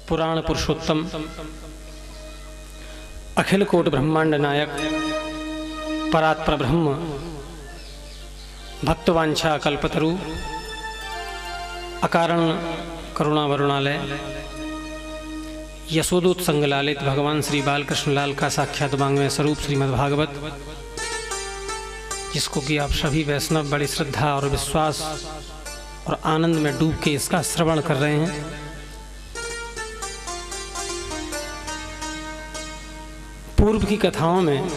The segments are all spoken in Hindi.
पुराण पुरुषोत्तम अखिल कोट ब्रह्मांड नायक परात्पर ब्रह्म भक्तवांछा कल्पतरु अकारण करुणा वरुणालय यशोदूत संगलालित भगवान श्री बालकृष्ण लाल का साक्षात वांग्मय स्वरूप श्रीमद्भागवत, जिसको कि आप सभी वैष्णव बड़ी श्रद्धा और विश्वास और आनंद में डूब के इसका श्रवण कर रहे हैं। पूर्व की कथाओं में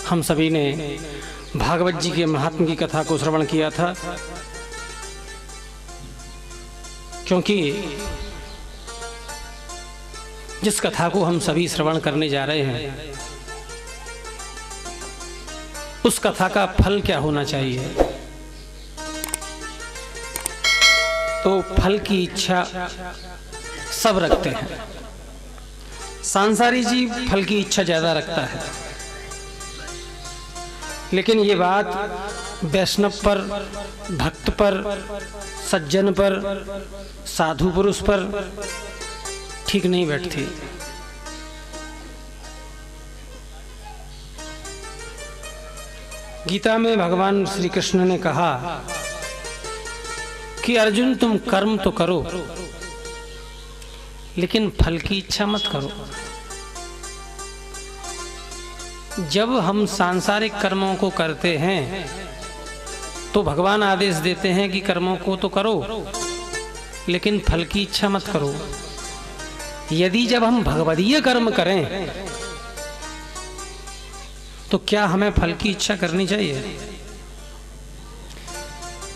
हम सभी ने भागवत जी के महात्म की कथा को श्रवण किया था, क्योंकि जिस कथा को हम सभी श्रवण करने जा रहे हैं उस कथा का फल क्या होना चाहिए। तो फल की इच्छा सब रखते हैं। सांसारी जीव फल की इच्छा ज्यादा रखता है, लेकिन ये बात वैष्णव पर, भक्त पर, सज्जन पर, साधु पुरुष पर ठीक नहीं बैठती। गीता में भगवान श्री कृष्ण ने कहा कि अर्जुन तुम कर्म तो करो, लेकिन फल की इच्छा मत करो। जब हम सांसारिक कर्मों को करते हैं तो भगवान आदेश देते हैं कि कर्मों को तो करो, लेकिन फल की इच्छा मत करो। यदि जब हम भगवदीय कर्म करें तो क्या हमें फल की इच्छा करनी चाहिए?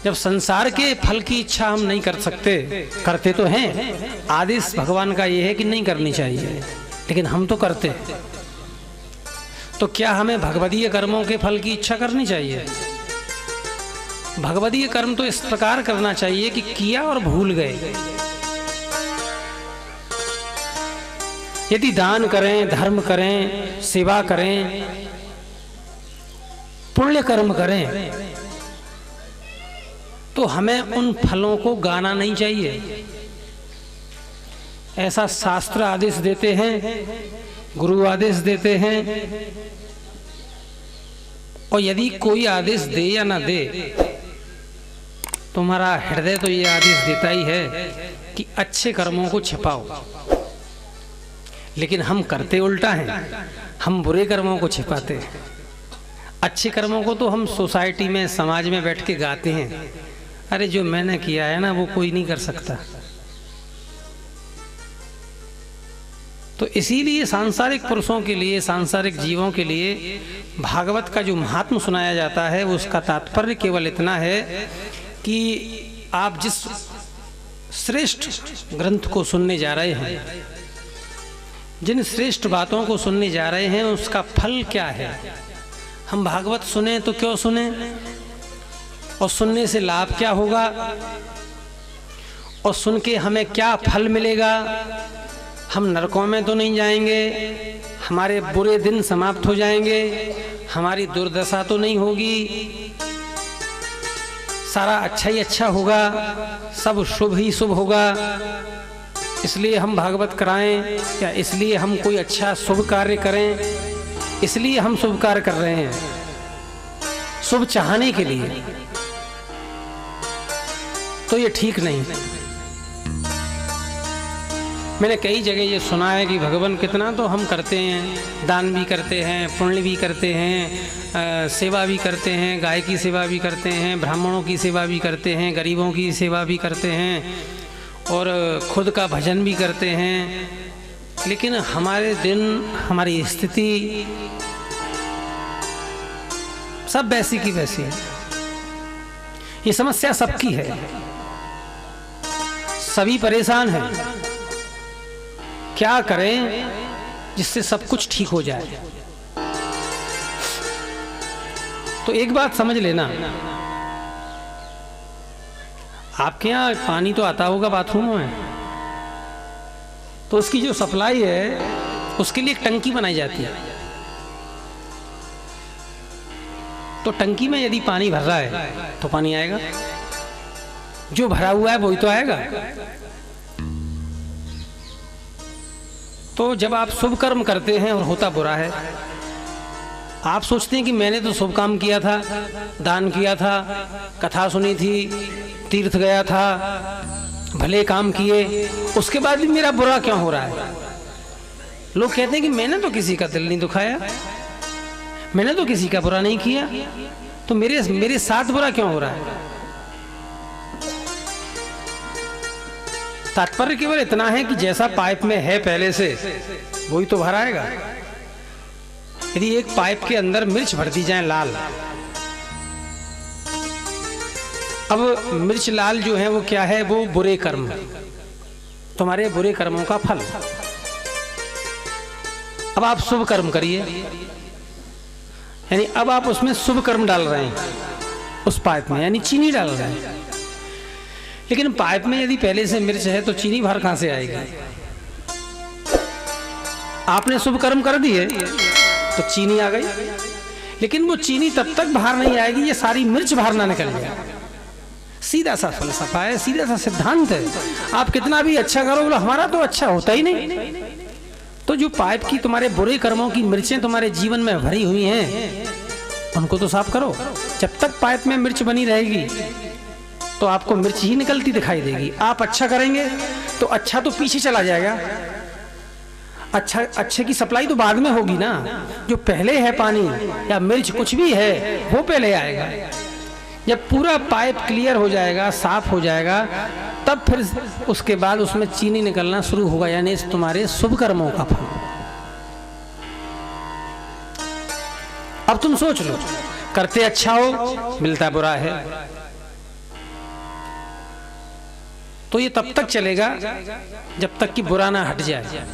जब संसार के फल की इच्छा हम नहीं कर सकते, करते तो हैं, आदेश भगवान का ये है कि नहीं करनी चाहिए, लेकिन हम तो करते हैं, तो क्या हमें भगवदीय कर्मों के फल की इच्छा करनी चाहिए? भगवदीय कर्म तो इस प्रकार करना चाहिए कि किया और भूल गए। यदि दान करें, धर्म करें, सेवा करें, पुण्य कर्म करें, तो हमें उन फलों को गाना नहीं चाहिए। ऐसा शास्त्र आदेश देते हैं, गुरु आदेश देते हैं। और यदि कोई आदेश दे या ना दे, तुम्हारा हृदय तो ये आदेश देता ही है कि अच्छे कर्मों को छिपाओ, लेकिन हम करते उल्टा हैं, हम बुरे कर्मों को छिपाते हैं। अच्छे कर्मों को तो हम सोसाइटी में, समाज में बैठ के गाते हैं, अरे जो मैंने किया है ना वो कोई नहीं कर सकता। तो इसीलिए सांसारिक पुरुषों के लिए, सांसारिक जीवों के लिए भागवत का जो महात्म सुनाया जाता है उसका तात्पर्य केवल इतना है कि आप जिस श्रेष्ठ ग्रंथ को सुनने जा रहे हैं, जिन श्रेष्ठ बातों को सुनने जा रहे हैं, उसका फल क्या है। हम भागवत सुने तो क्यों सुने, और सुनने से लाभ क्या होगा, और सुन के हमें क्या फल मिलेगा। हम नरकों में तो नहीं जाएंगे, हमारे बुरे दिन समाप्त हो जाएंगे, हमारी दुर्दशा तो नहीं होगी, सारा अच्छा ही अच्छा होगा, सब शुभ ही शुभ होगा। इसलिए हम भागवत कराएं या इसलिए हम कोई अच्छा शुभ कार्य करें, इसलिए हम शुभ कार्य कर रहे हैं, शुभ चाहने के लिए, तो ये ठीक नहीं। मैंने कई जगह ये सुना है कि भगवान कितना तो हम करते हैं, दान भी करते हैं, पुण्य भी करते हैं, सेवा भी करते हैं, गाय की सेवा भी करते हैं, ब्राह्मणों की सेवा भी करते हैं, गरीबों की सेवा भी करते हैं, और खुद का भजन भी करते हैं, लेकिन हमारे दिन, हमारी स्थिति सब वैसी की वैसी है। ये समस्या सबकी है, सभी परेशान हैं। क्या करें जिससे सब कुछ ठीक हो जाए? तो एक बात समझ लेना, आपके यहाँ पानी तो आता होगा बाथरूम में, तो उसकी जो सप्लाई है उसके लिए एक टंकी बनाई जाती है। तो टंकी में यदि पानी भर रहा है तो पानी आएगा, जो भरा हुआ है वही तो आएगा। तो जब आप शुभ कर्म करते हैं और होता बुरा है, आप सोचते हैं कि मैंने तो शुभ काम किया था, दान किया था, कथा सुनी थी, तीर्थ गया था, भले काम किए, उसके बाद भी मेरा बुरा क्यों हो रहा है। लोग कहते हैं कि मैंने तो किसी का दिल नहीं दुखाया, मैंने तो किसी का बुरा नहीं किया, तो मेरे साथ बुरा क्यों हो रहा है। तात्पर्य केवल इतना है कि जैसा पाइप में है पहले से वही तो भर आएगा। यदि एक पाइप के अंदर मिर्च भर दी जाए लाल, अब मिर्च लाल जो है वो क्या है, वो बुरे कर्म, तुम्हारे बुरे कर्मों का फल। अब आप शुभ कर्म करिए, यानी अब आप उसमें शुभ कर्म डाल रहे हैं उस पाइप में, यानी चीनी डाल रहे हैं। लेकिन पाइप में यदि पहले से मिर्च है तो चीनी बाहर कहां से आएगी। आपने शुभ कर्म कर दिए तो चीनी आ गई, लेकिन वो चीनी तब तक बाहर नहीं आएगी ये सारी मिर्च बाहर ना निकल जाए। सीधा सा फलसफा है, सीधा सा सिद्धांत है। आप कितना भी अच्छा करो, बोलो हमारा तो अच्छा होता ही नहीं। तो जो पाइप की तुम्हारे बुरे कर्मों की मिर्चें तुम्हारे जीवन में भरी हुई हैं, उनको तो साफ करो। जब तक पाइप में मिर्च बनी रहेगी तो आपको मिर्च ही निकलती दिखाई देगी। आप अच्छा करेंगे तो अच्छा तो पीछे चला जाएगा, अच्छे की सप्लाई तो बाद में होगी ना। जो पहले है पानी या मिर्च कुछ भी है वो पहले आएगा। जब पूरा पाइप क्लियर हो जाएगा, साफ हो जाएगा, तब फिर उसके बाद उसमें चीनी निकलना शुरू होगा, यानी तुम्हारे शुभ कर्मों का फल। अब तुम सोच लो, करते अच्छा हो मिलता बुरा है, तो ये तब तक चलेगा जब तक कि बुरा ना हट जाए।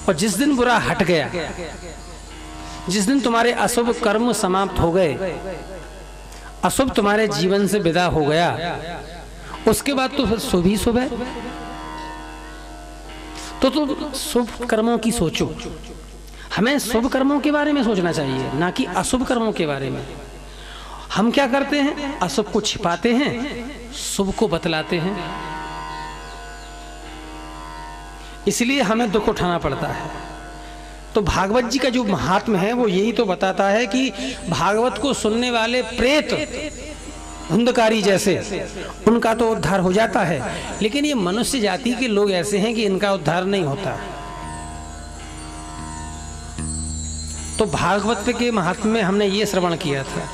और जिस दिन बुरा हट गया, जिस दिन तुम्हारे अशुभ कर्म समाप्त हो गए, अशुभ तुम्हारे जीवन से विदा हो गया, उसके बाद तो फिर शुभ ही शुभ है। तो तुम शुभ कर्मों की सोचो। हमें शुभ कर्मों के बारे में सोचना चाहिए, ना कि अशुभ कर्मों के बारे में। हम क्या करते हैं, अशुभ को छिपाते हैं, शुभ को बतलाते हैं, इसलिए हमें दुख उठाना पड़ता है। तो भागवत जी का जो महात्म्य है वो यही तो बताता है कि भागवत को सुनने वाले प्रेत धुंधकारी जैसे उनका तो उद्धार हो जाता है, लेकिन ये मनुष्य जाति के लोग ऐसे हैं कि इनका उद्धार नहीं होता। तो भागवत के महात्म्य में हमने ये श्रवण किया था।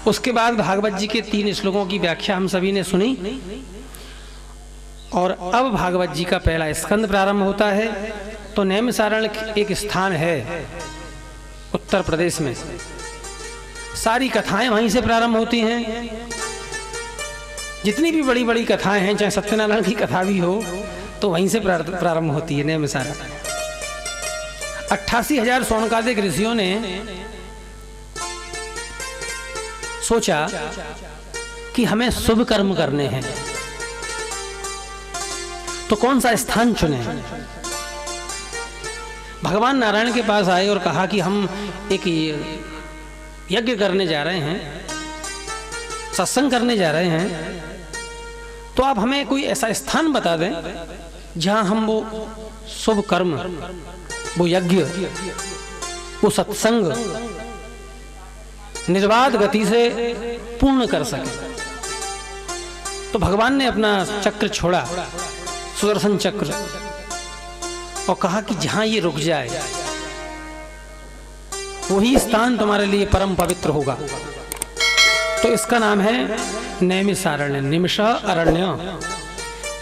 उसके बाद भागवत जी के 3 श्लोकों की व्याख्या हम सभी ने सुनी, और अब भागवत जी का पहला स्कंद प्रारंभ होता है। तो नैमिषारण्य एक स्थान है उत्तर प्रदेश में, सारी कथाएं वहीं से प्रारंभ होती हैं। जितनी भी बड़ी बड़ी कथाएं हैं, चाहे सत्यनारायण की कथा भी हो, तो वहीं से प्रारंभ होती है नैमिषारण्य। 88,000 सोनकादिक ऋषियों ने सोचा कि हमें शुभ कर्म करने हैं, तो कौन सा स्थान चुने। भगवान नारायण के पास आए और कहा कि हम एक यज्ञ करने जा रहे हैं, सत्संग करने जा रहे हैं, तो आप हमें कोई ऐसा स्थान बता दें जहां हम वो शुभ कर्म, वो यज्ञ, वो सत्संग निर्बाध गति से पूर्ण कर सके। तो भगवान ने अपना चक्र छोड़ा, सुदर्शन चक्र, और कहा कि जहां ये रुक जाए वही स्थान तुम्हारे लिए परम पवित्र होगा। तो इसका नाम है नैमिषारण्य। निमिष अरण्य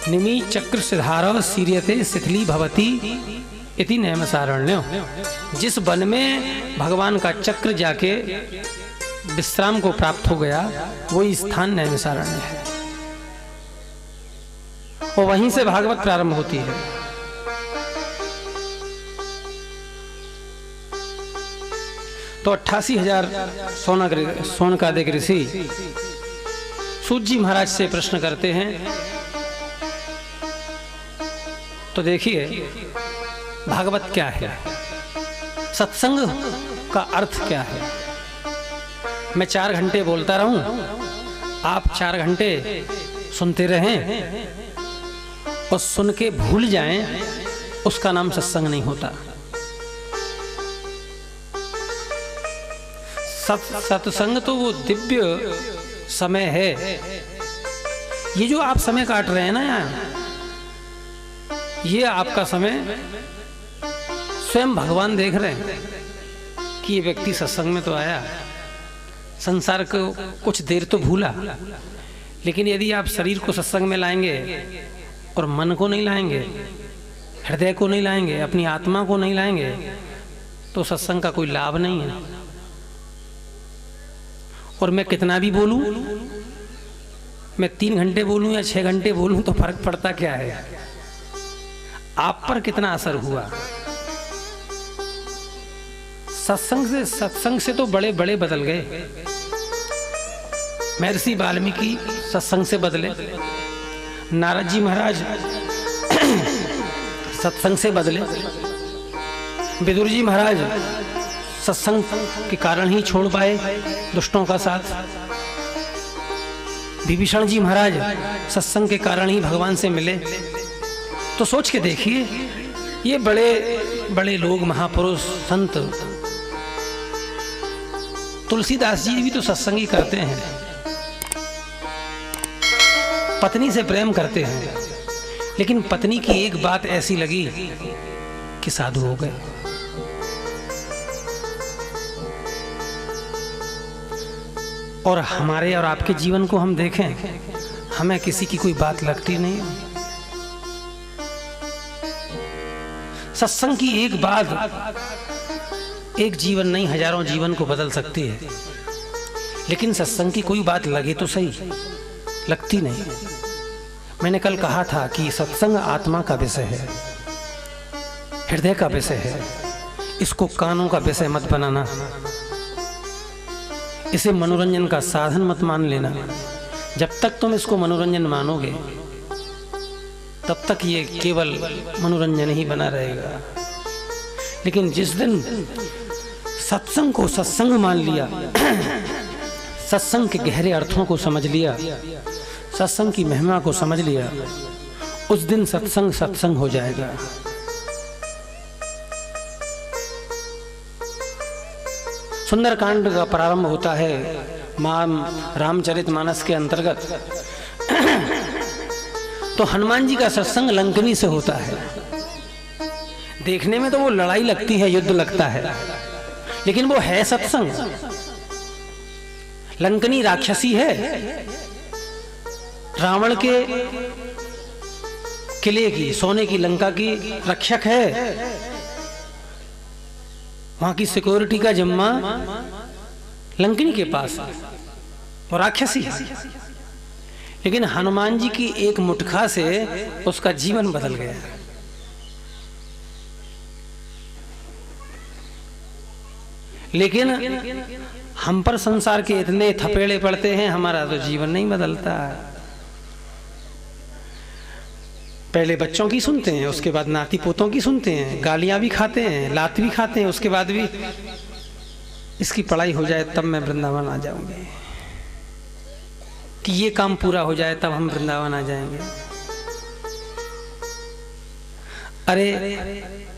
निमि चक्र सिधार सीर्यते शिथिली भवती इति नैमिषारण्य। जिस वन में भगवान का चक्र जाके विश्राम को प्राप्त हो गया, वही स्थान नैमिषारण्य है, और वहीं से भागवत प्रारंभ होती है। तो 88,000 सोनकादिक ऋषि सूत जी महाराज से प्रश्न करते हैं। तो देखिए भागवत क्या है, सत्संग का अर्थ क्या है। मैं 4 घंटे बोलता रहूं, आप 4 घंटे सुनते रहें, और सुन के भूल जाएं, उसका नाम सत्संग नहीं होता। सत्संग तो वो दिव्य समय है। ये जो आप समय काट रहे हैं ना यहाँ, ये आपका समय स्वयं भगवान देख रहे हैं कि ये व्यक्ति सत्संग में तो आया, संसार को कुछ देर तो भूला, लेकिन यदि आप शरीर को सत्संग में लाएंगे और मन को नहीं लाएंगे, हृदय को नहीं लाएंगे, अपनी आत्मा को नहीं लाएंगे, तो सत्संग का कोई लाभ नहीं है। और मैं कितना भी बोलूं, मैं 3 घंटे बोलूं या 6 घंटे बोलूं, तो फर्क पड़ता क्या है? आप पर कितना असर हुआ? सत्संग से तो बड़े बड़े बदल गए। महर्षि वाल्मीकि सत्संग से बदले, नारद जी महाराज सत्संग से बदले, विदुर जी महाराज सत्संग के कारण ही छोड़ पाए दुष्टों का साथ, विभीषण जी महाराज सत्संग के कारण ही भगवान से मिले। तो सोच के देखिए, ये बड़े बड़े लोग, महापुरुष, संत, तुलसीदास जी भी तो सत्संग ही करते हैं, पत्नी से प्रेम करते हैं, लेकिन पत्नी की एक बात ऐसी लगी कि साधु हो गए। और हमारे और आपके जीवन को हम देखें, हमें किसी की कोई बात लगती नहीं। सत्संग की एक बात एक जीवन नहीं, हजारों जीवन को बदल सकती है, लेकिन सत्संग की कोई बात लगे तो सही, लगती नहीं। मैंने कल कहा था कि सत्संग आत्मा का विषय है, हृदय का विषय है। इसको कानों का विषय मत बनाना, इसे मनोरंजन का साधन मत मान लेना। जब तक तुम इसको मनोरंजन मानोगे, तब तक ये केवल मनोरंजन ही बना रहेगा। लेकिन जिस दिन सत्संग को सत्संग मान लिया, सत्संग के गहरे अर्थों को समझ लिया, सत्संग की महिमा को समझ लिया, उस दिन सत्संग सत्संग हो जाएगा। सुंदरकांड का प्रारंभ होता है रामचरितमानस के अंतर्गत। तो हनुमान जी का सत्संग लंकनी से होता है। देखने में तो वो लड़ाई लगती है, युद्ध लगता है, लेकिन वो है सत्संग। लंकनी राक्षसी है, रावण के किले की, सोने की लंका की रक्षक है, वहां की सिक्योरिटी का जिम्मा लंकनी के पास है, और राक्षसी है। लेकिन हनुमान जी की एक मुटका से उसका जीवन बदल गया। लेकिन हम पर संसार के इतने थपेड़े पड़ते हैं, हमारा तो जीवन नहीं बदलता। पहले बच्चों की सुनते हैं, उसके बाद नाती पोतों की सुनते हैं, गालियां भी खाते हैं, लात भी खाते हैं, उसके बाद भी इसकी पढ़ाई हो जाए तब मैं वृंदावन आ जाऊंगी, कि ये काम पूरा हो जाए तब हम वृंदावन आ जाएंगे। अरे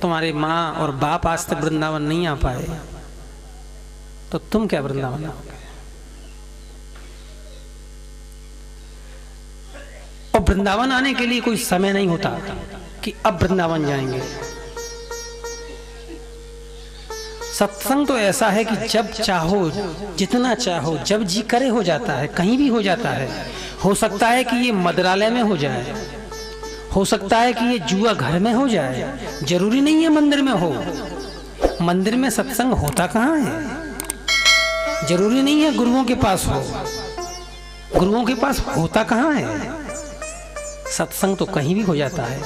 तुम्हारे माँ और बाप आज तक वृंदावन नहीं आ पाए, तो तुम क्या वृंदावन आओगे? और वृंदावन आने के लिए कोई समय नहीं होता कि अब वृंदावन जाएंगे। सत्संग तो ऐसा है कि जब चाहो, जितना चाहो, जब जी करे हो जाता है, कहीं भी हो जाता है। हो सकता है कि ये मदरालय में हो जाए, हो सकता है कि ये जुआ घर में हो जाए, जरूरी नहीं है मंदिर में हो। मंदिर में सत्संग होता कहाँ है? जरूरी नहीं है गुरुओं के पास हो, गुरुओं के पास होता कहाँ है? सत्संग तो कहीं भी हो जाता है,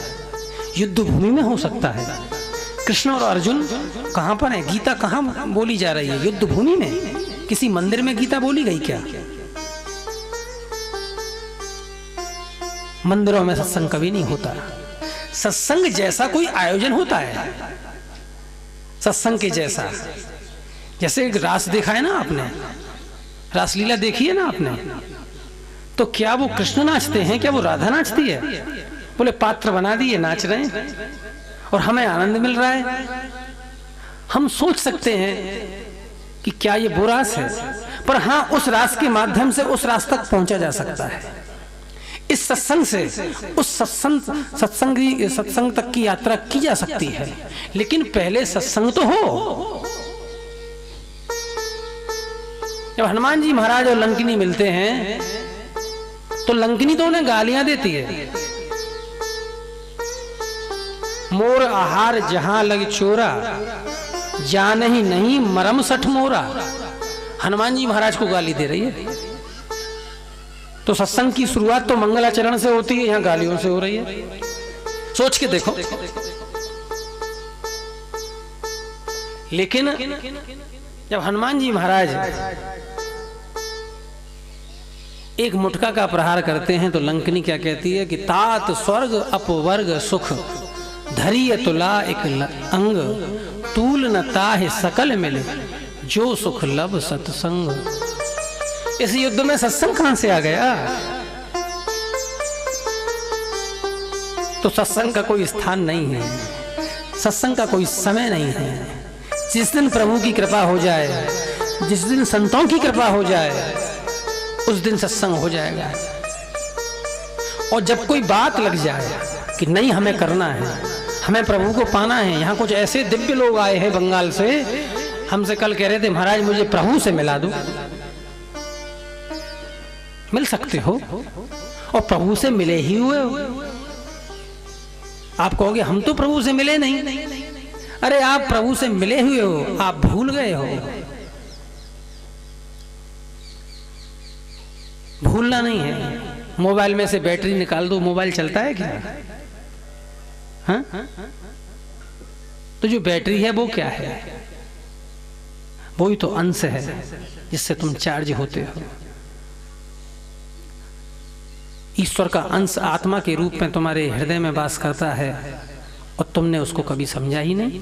युद्ध भूमि में हो सकता है। कृष्ण और अर्जुन कहां पर है? गीता कहां बोली जा रही है? युद्ध भूमि में। किसी मंदिर में गीता बोली गई क्या? मंदिरों में सत्संग कभी नहीं होता। सत्संग जैसा कोई आयोजन होता है, सत्संग के जैसा। जैसे एक रास देखा है ना आपने, रासलीला देखी है ना आपने, तो क्या वो कृष्ण नाचते हैं? क्या वो राधा नाचती है? बोले पात्र बना दिए, नाच रहे हैं और हमें आनंद मिल रहा है। हम सोच सकते हैं कि क्या ये वो रास है, पर हाँ, उस रास के माध्यम से उस रास तक पहुंचा जा सकता है। इस सत्संग से उस सत्संग तक की यात्रा की जा सकती है, लेकिन पहले सत्संग तो हो। जब हनुमान जी महाराज और लंकिनी मिलते हैं तो लंकिनी तो उन्हें गालियां देती है, मोर आहार जहां लग चोरा, जान ही नहीं मरम सठ मोरा। हनुमान जी महाराज को गाली दे रही है। तो सत्संग की शुरुआत तो मंगलाचरण से होती है, यहां गालियों से हो रही है। सोच के देखो। लेकिन जब हनुमान जी महाराज एक मुटका का प्रहार करते हैं तो लंकिनी क्या कहती है कि तात स्वर्ग अपवर्ग सुख, धरी तुला एक अंग, तूल न ताहि सकल मिले, जो सुख लब सत्संग। इस युद्ध में सत्संग कहां से आ गया? तो सत्संग का कोई स्थान नहीं है, सत्संग का कोई समय नहीं है। जिस दिन प्रभु की कृपा हो जाए, जिस दिन संतों की कृपा हो जाए, उस दिन सत्संग हो जाएगा। और जब कोई बात लग जाए कि नहीं हमें करना है, हमें प्रभु को पाना है। यहाँ कुछ ऐसे दिव्य लोग आए हैं बंगाल से, हमसे कल कह रहे थे महाराज मुझे प्रभु से मिला दो। मिल सकते हो और प्रभु से मिले ही हुए हो। आप कहोगे हम तो प्रभु से मिले नहीं। अरे आप प्रभु से मिले हुए हो, आप भूल गए हो। भूलना नहीं है। मोबाइल में से बैटरी निकाल दो, मोबाइल चलता है क्या? हाँ? तो जो बैटरी है वो क्या है? वो ही तो अंश है जिससे तुम चार्ज होते हो। ईश्वर का अंश आत्मा के रूप में तुम्हारे हृदय में वास करता है और तुमने उसको कभी समझा ही नहीं।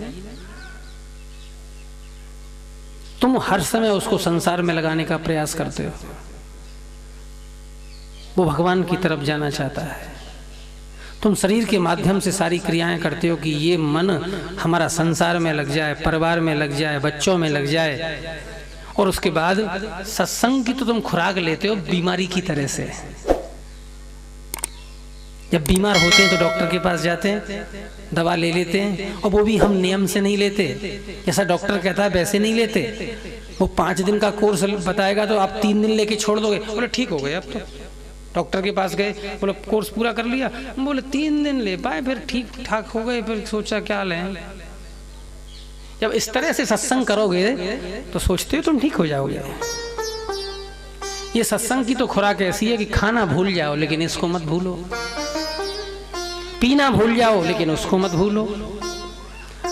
तुम हर समय उसको संसार में लगाने का प्रयास करते हो। वो भगवान की तरफ जाना चाहता है। तुम शरीर के माध्यम से सारी क्रियाएं करते हो कि ये मन हमारा संसार में लग जाए, परिवार में लग जाए, बच्चों में लग जाए। और उसके बाद सत्संग की तो तुम खुराक लेते हो बीमारी की तरह से। जब बीमार होते हैं तो डॉक्टर के पास जाते हैं, दवा ले लेते हैं, और वो भी हम नियम से नहीं लेते। जैसा डॉक्टर कहता है वैसे नहीं लेते। वो 5 दिन का कोर्स बताएगा तो आप 3 दिन लेके छोड़ दोगे। बोले ठीक हो गए। अब तो डॉक्टर के पास गए, बोले कोर्स पूरा कर लिया। बोले 3 दिन ले पाए, फिर ठीक ठाक हो गए। फिर सोचा क्या लें। जब इस तरह से सत्संग करोगे तो सोचते हो तुम ठीक हो जाओगे। ये सत्संग की तो खुराक ऐसी है कि खाना भूल जाओ लेकिन इसको मत भूलो, पीना भूल जाओ लेकिन उसको मत भूलो।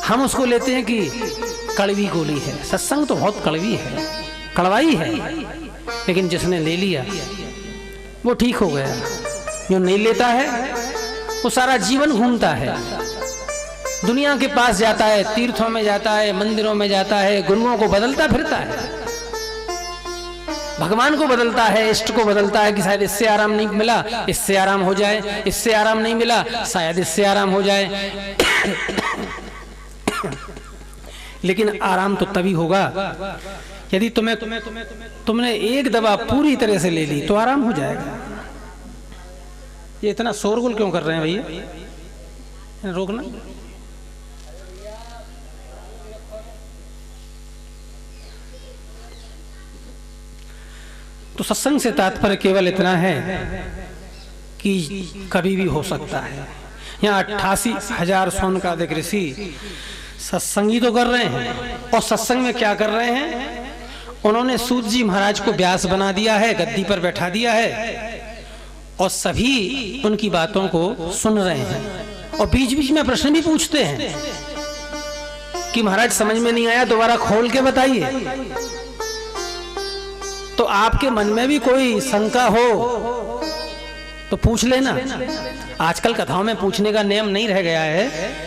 हम उसको लेते हैं कि कड़वी गोली है। सत्संग तो बहुत कड़वी है, कड़वाई है, लेकिन जिसने ले लिया वो ठीक हो गया। जो नहीं लेता है वो सारा जीवन घूमता है, दुनिया के पास जाता है, तीर्थों में जाता है, मंदिरों में जाता है, गुरुओं को बदलता फिरता है, भगवान को बदलता है, इष्ट को बदलता है कि शायद इससे आराम नहीं मिला, इससे आराम हो जाए, इससे आराम नहीं मिला, शायद इससे आराम हो जाए। लेकिन आराम तो तभी होगा यदि तुमने एक दवा पूरी तरह से ले ली तो आराम हो जाएगा। ये इतना शोरगुल क्यों कर रहे हैं भैया? रोकना। तो सत्संग से तात्पर्य केवल इतना है कि कभी भी हो सकता है। यहाँ 88,000 सोनकादिक ऋषि सत्संगी तो कर रहे हैं, और सत्संग में क्या कर रहे हैं? उन्होंने सूत जी महाराज को व्यास बना दिया है, गद्दी पर बैठा दिया है, और सभी उनकी बातों को सुन रहे हैं। और बीच बीच में प्रश्न भी पूछते हैं कि महाराज समझ में नहीं आया, दोबारा खोल के बताइए। तो आपके मन में भी कोई शंका हो तो पूछ लेना। आजकल कथाओं में पूछने का नियम नहीं रह गया है।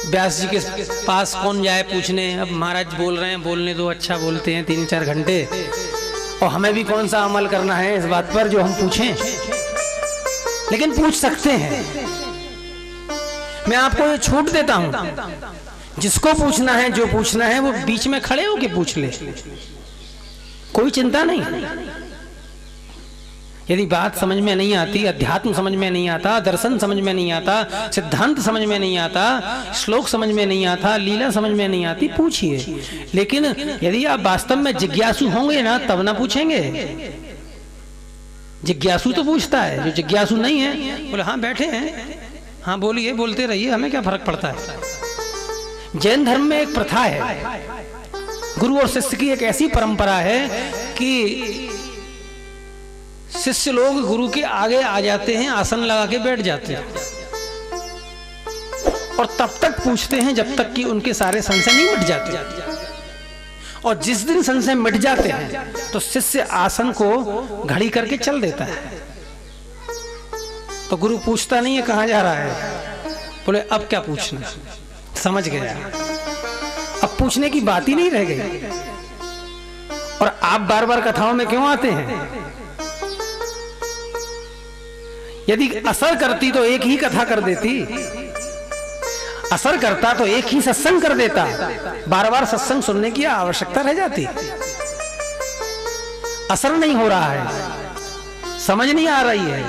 व्यास जी के पास कौन जाए पूछने? अब महाराज बोल रहे हैं, बोलने दो, अच्छा बोलते हैं 3-4 घंटे, और हमें भी कौन सा अमल करना है इस बात पर जो हम पूछें? लेकिन पूछ सकते हैं। मैं आपको ये छूट देता हूं, जिसको पूछना है, जो पूछना है, वो बीच में खड़े होके पूछ ले, कोई चिंता नहीं। यदि बात समझ में नहीं आती, अध्यात्म समझ में नहीं आता, दर्शन समझ में नहीं आता, सिद्धांत समझ में नहीं आता, श्लोक समझ में नहीं आता, लीला समझ में नहीं आती, पूछिए। लेकिन यदि आप वास्तव में जिज्ञासु होंगे ना, तब ना पूछेंगे। जिज्ञासु तो पूछता है, जो जिज्ञासु नहीं है बोले हाँ बैठे हैं, हाँ बोलिए, बोलते रहिए, हमें क्या फर्क पड़ता है। जैन धर्म में एक प्रथा है, गुरु और शिष्य की एक ऐसी परंपरा है कि शिष्य लोग गुरु के आगे आ जाते हैं, आसन लगा के बैठ जाते हैं और तब तक पूछते हैं जब तक कि उनके सारे संशय नहीं मिट जाते। और जिस दिन संशय मिट जाते हैं तो शिष्य आसन को घड़ी करके चल देता है। तो गुरु पूछता नहीं है कहां जा रहा है, बोले अब क्या पूछना, समझ गया, अब पूछने की बात ही नहीं रह गई। और आप बार बार कथाओं में क्यों आते हैं? यदि असर करती तो एक ही कथा कर देती, असर करता तो एक ही सत्संग कर देता, बार बार सत्संग सुनने की आवश्यकता रह जाती। असर नहीं हो रहा है, समझ नहीं आ रही है,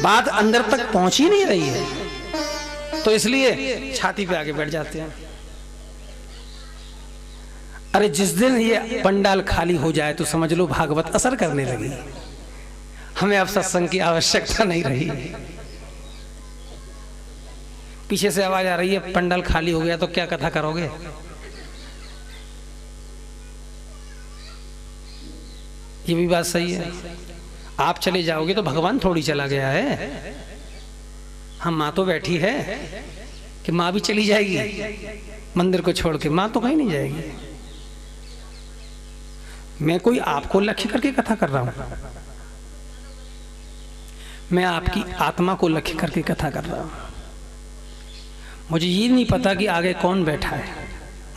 बात अंदर तक पहुंच ही नहीं रही है, तो इसलिए छाती पे आके बैठ जाते हैं। अरे जिस दिन ये पंडाल खाली हो जाए तो समझ लो भागवत असर करने लगी, हमें अब सत्संग की आवश्यकता नहीं रही। पीछे से आवाज आ रही है पंडाल खाली हो गया तो क्या कथा करोगे? ये भी बात सही है, आप चले जाओगे तो भगवान थोड़ी चला गया है। हम माँ तो बैठी है कि माँ भी चली जाएगी मंदिर को छोड़ के, माँ तो कहीं नहीं जाएगी। मैं कोई आपको लक्ष्य करके कथा कर रहा हूं, मैं आपकी आत्मा को लक्ष्य करके कथा कर रहा हूं। मुझे ये नहीं पता कि आगे कौन बैठा है,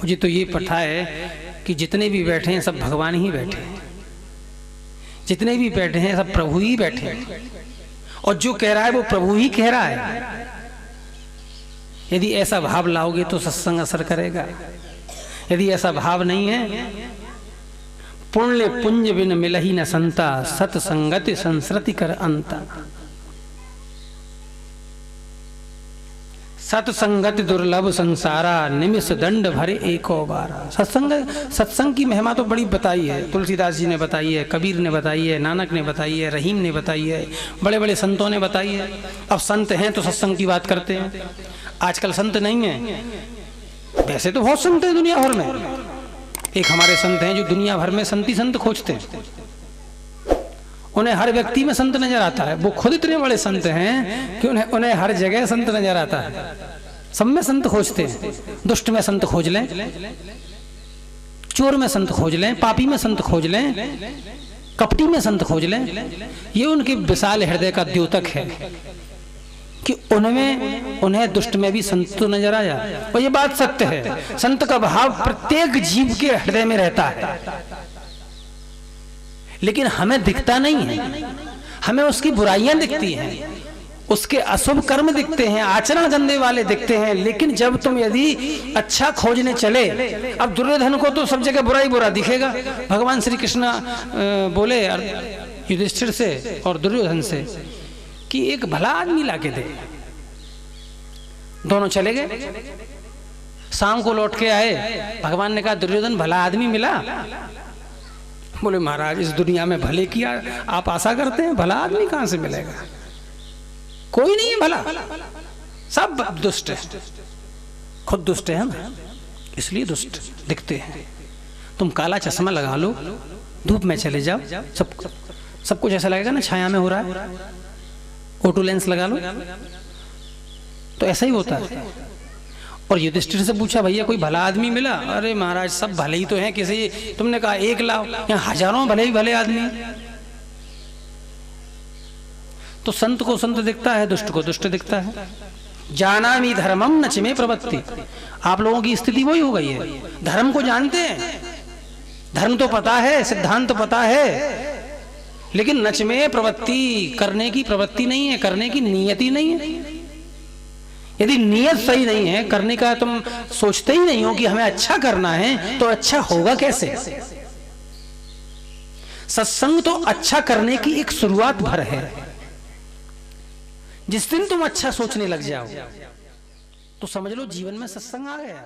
मुझे तो ये पता है कि जितने भी बैठे हैं सब भगवान ही बैठे हैं, जितने भी बैठे हैं सब प्रभु ही बैठे हैं, और जो कह रहा है वो प्रभु ही कह रहा है। यदि ऐसा भाव लाओगे तो सत्संग असर करेगा, यदि ऐसा भाव नहीं है, पुण्य पुंज बिन मिलही न संता, सत्संगति संस्कृति कर अंता। सत्संगति दुर्लभ संसारा, निमिष दंड भरे एको बारा। सत्संग की महिमा तो बड़ी बताई है, तुलसीदास जी ने बताई है, कबीर ने बताई है, नानक ने बताई है, रहीम ने बताई है, बड़े बड़े संतों ने बताई है। अब संत हैं तो सत्संग की बात करते हैं, आजकल संत नहीं है, वैसे तो बहुत संत हैं दुनिया भर में। एक हमारे संत हैं जो दुनिया भर में संत संत खोजते हैं, उन्हें हर व्यक्ति में संत नजर आता है। वो खुद इतने बड़े संत हैं कि उन्हें हर जगह संत नजर आता है, सब में संत खोजते हैं। दुष्ट में संत खोज लें, चोर में संत खोज लें, पापी में संत खोज लें, कपटी में संत खोज लें। ये उनके विशाल हृदय का द्योतक है कि उन्हें दुष्ट में भी संत तो नजर आया। और ये बात सत्य है, संत का भाव प्रत्येक जीव के हृदय में रहता है, लेकिन हमें दिखता नहीं है, हमें उसकी बुराइयां दिखती हैं, उसके अशुभ कर्म दिखते हैं, आचरण गंदे वाले दिखते हैं। लेकिन जब तुम यदि अच्छा खोजने चले, अब दुर्योधन को तो सब जगह बुराई बुरा दिखेगा। भगवान श्री कृष्ण बोले युधिष्ठिर से और दुर्योधन से कि एक भला आदमी लाके दे। दोनों चले गए, शाम को लौट के आए, भगवान ने कहा दुर्योधन भला आदमी मिला? बोले महाराज इस दुनिया में भले की आप आशा करते हैं, भला आदमी कहां से मिलेगा? कोई नहीं है भला, सब दुष्ट है, खुद दुष्ट है ना, इसलिए दुष्ट दिखते हैं। तुम काला चश्मा लगा लो, धूप में चले जाओ, सब कुछ ऐसा लगेगा ना छाया में हो रहा है। ऑटो लेंस लगा लो तो ऐसा ही होता है। और युधिष्ठिर से पूछा भैया कोई भला आदमी मिला? अरे महाराज सब भले ही तो हैं, किसी तुमने कहा एक लाओ, यहाँ हजारों भले ही भले आदमी। तो संत को संत दिखता है, दुष्ट को दुष्ट दिखता है। जानामि धर्मम न चिमे प्रवृत्ति। आप लोगों की स्थिति वही हो गई है, धर्म को जानते हैं, धर्म तो पता है, सिद्धांत तो पता है, लेकिन नच में प्रवृत्ति, करने की प्रवृत्ति नहीं है, करने की नियत ही नहीं है। यदि नियत सही नहीं है, करने का तुम सोचते ही नहीं हो कि हमें अच्छा करना है, तो अच्छा होगा कैसे? सत्संग तो अच्छा करने की एक शुरुआत भर है। जिस दिन तुम अच्छा सोचने लग जाओ तो समझ लो जीवन में सत्संग आ गया।